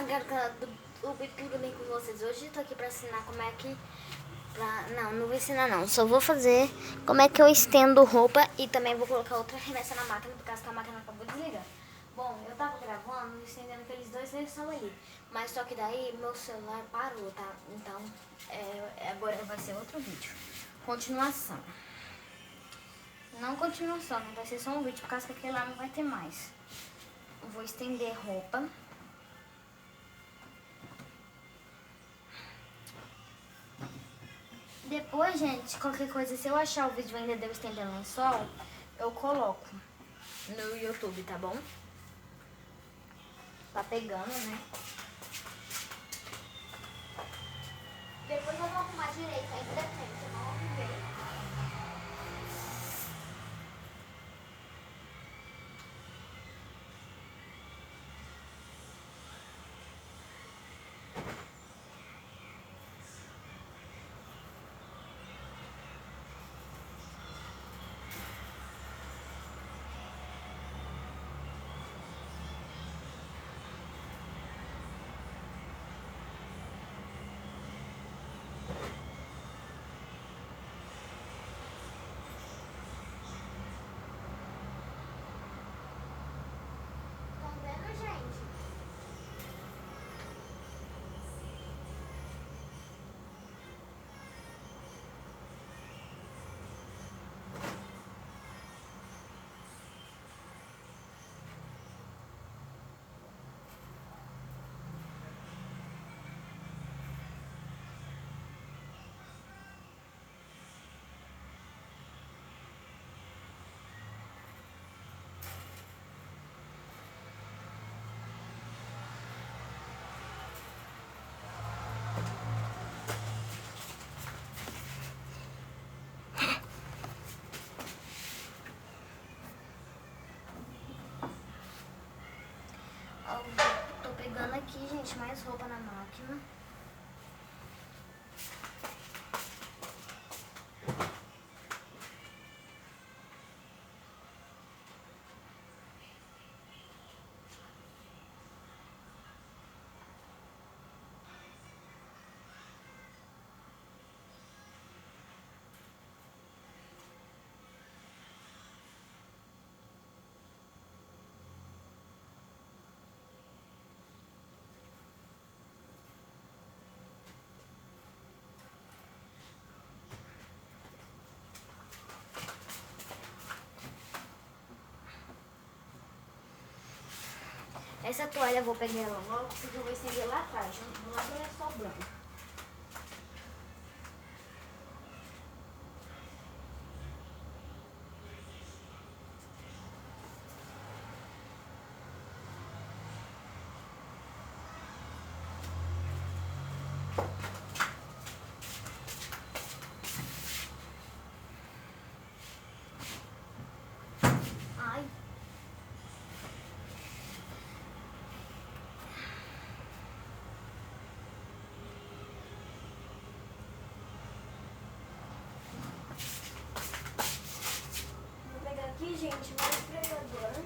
galera do vídeo, tudo bem com vocês? Hoje eu tô aqui pra ensinar como é que... Não vou ensinar não, só vou fazer como é que eu estendo roupa e também vou colocar outra remessa na máquina, por causa que a máquina acabou de desligar. Bom, eu tava gravando, estendendo aqueles dois lençol ali, mas só que daí meu celular parou, tá? Então, agora vai ser outro vídeo. Continuação. Não continuação, né? Vai ser só um vídeo, por causa que aquele lá não vai ter mais. Eu vou estender roupa. Depois, gente, qualquer coisa, se eu achar o vídeo ainda de eu estender lençol, eu coloco no YouTube, tá bom? Tá pegando, né? Depois eu vou arrumar direito, ainda tem, eu não arrumei. Estão vendo, gente? Tô pegando aqui, gente, mais roupa na máquina. Essa toalha eu vou pegar ela logo, porque eu vou estender lá atrás, junto lá do lençol branco. Ai. Vou pegar aqui, gente, mais esfregador.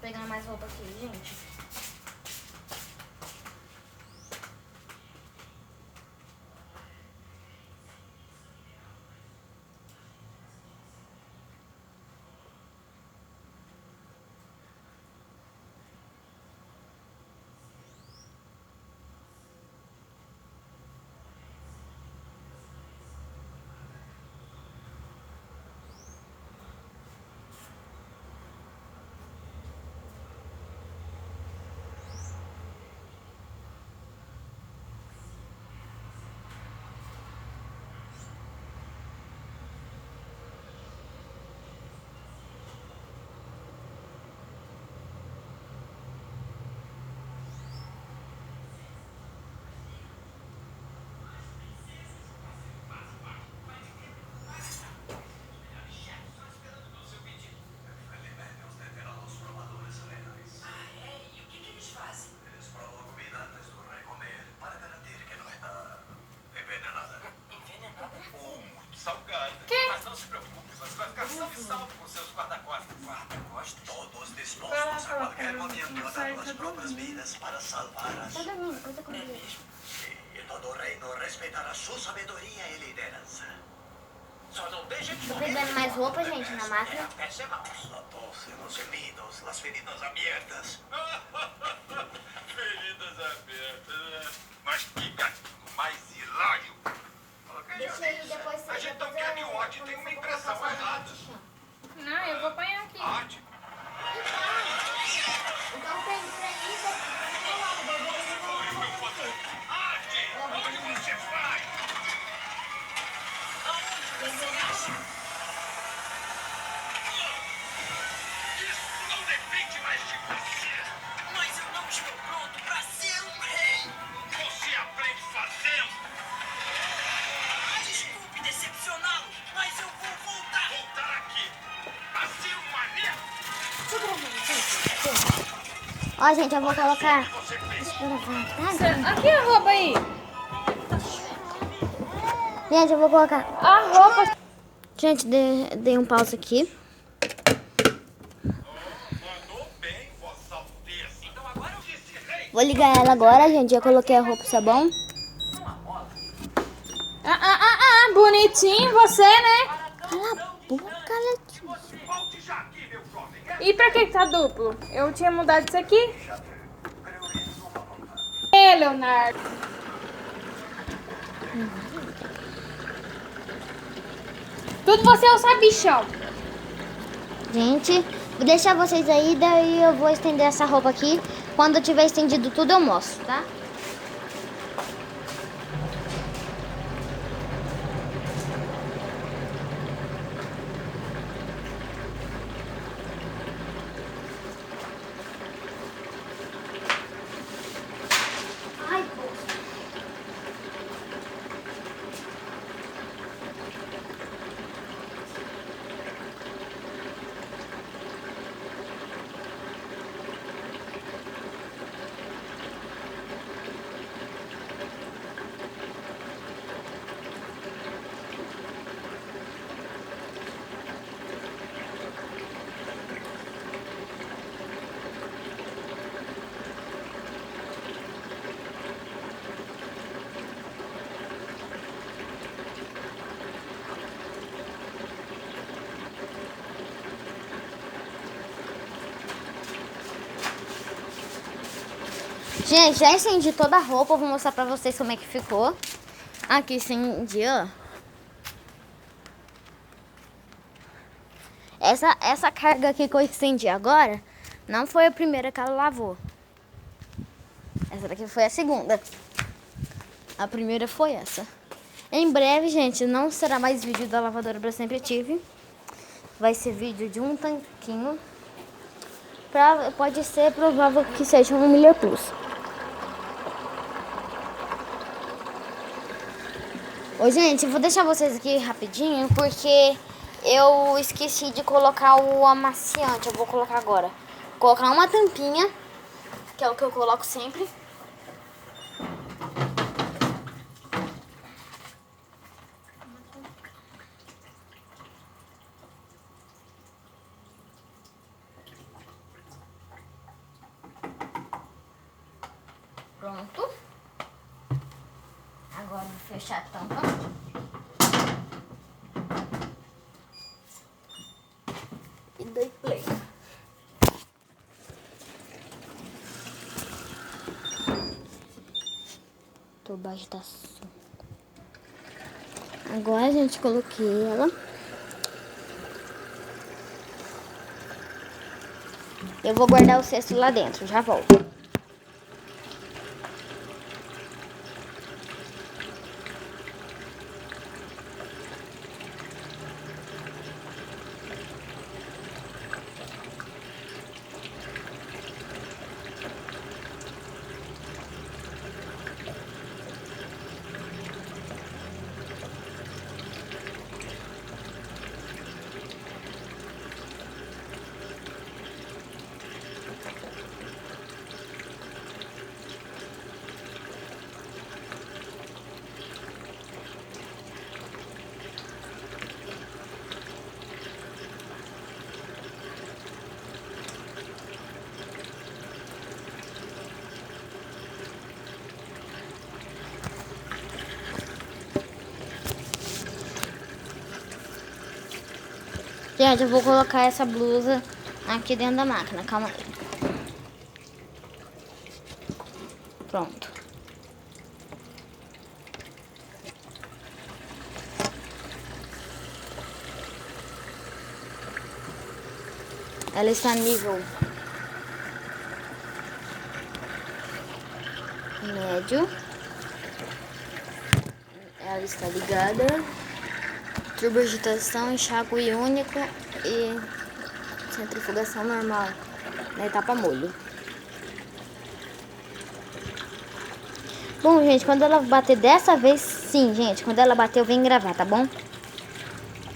pegando mais roupa aqui, gente. Para salvar as... E todo reino respeitará sua sabedoria e liderança. Só não deixe de Tô pegando mais roupa, gente, na máquina. La tos, los gemidos, las feridas abiertas. Feridas abertas. Mas que gatinho mais hilário. Deixa aí, depois A gente não quer que o Odd tenha uma impressão errada. Não, eu vou apanhar aqui. Odd? Então tem pra mim, Odd, onde você vai? Isso não depende mais de você. Mas eu não estou pronto para ser um rei. Você aprende fazendo. Desculpe decepcioná-lo, mas eu vou voltar. Voltar aqui. A ser um maneiro. Ó, gente, eu vou colocar. Você fez. Aqui a roupa aí. Gente, eu vou colocar. A roupa. Gente, dei um pause aqui. Mandou bem, Vossa Alteza. Então agora eu disse rei. Vou ligar ela agora, gente. Já coloquei a roupa, tá bom? Bonitinho você, né? Cala a boca, Letícia. Volte já aqui, meu jovem. E pra que tá duplo? Eu tinha mudado isso aqui. Ê, Leonardo. Tudo você é o sabichão. Gente, vou deixar vocês aí, daí eu vou estender essa roupa aqui. Quando eu tiver estendido tudo, eu mostro, tá? Ai, poxa. Gente, já estendi toda a roupa, eu vou mostrar pra vocês como é que ficou. Aqui estendi, ó. Essa carga aqui que eu estendi agora, não foi a primeira que ela lavou. Essa daqui foi a segunda. A primeira foi essa. Em breve, gente, não será mais vídeo da lavadora pra Sempre Tive. Vai ser vídeo de um tanquinho. Pode ser provável que seja um Miller Plus. Ô, gente, vou deixar vocês aqui rapidinho, porque eu esqueci de colocar o amaciante. Eu vou colocar agora. Vou colocar uma tampinha, que é o que eu coloco sempre. Pronto. Agora vou fechar a tampa. E dei play. Tuba agitação. Agora, gente, coloquei ela. Eu vou guardar o cesto lá dentro, já volto. Gente, eu vou colocar essa blusa aqui dentro da máquina. Calma aí. Pronto. Ela está nível médio. Ela está ligada. Turboagitação, enxágue único e centrifugação normal na etapa molho. Bom, gente, quando ela bater dessa vez, sim, gente, quando ela bater eu venho gravar, tá bom?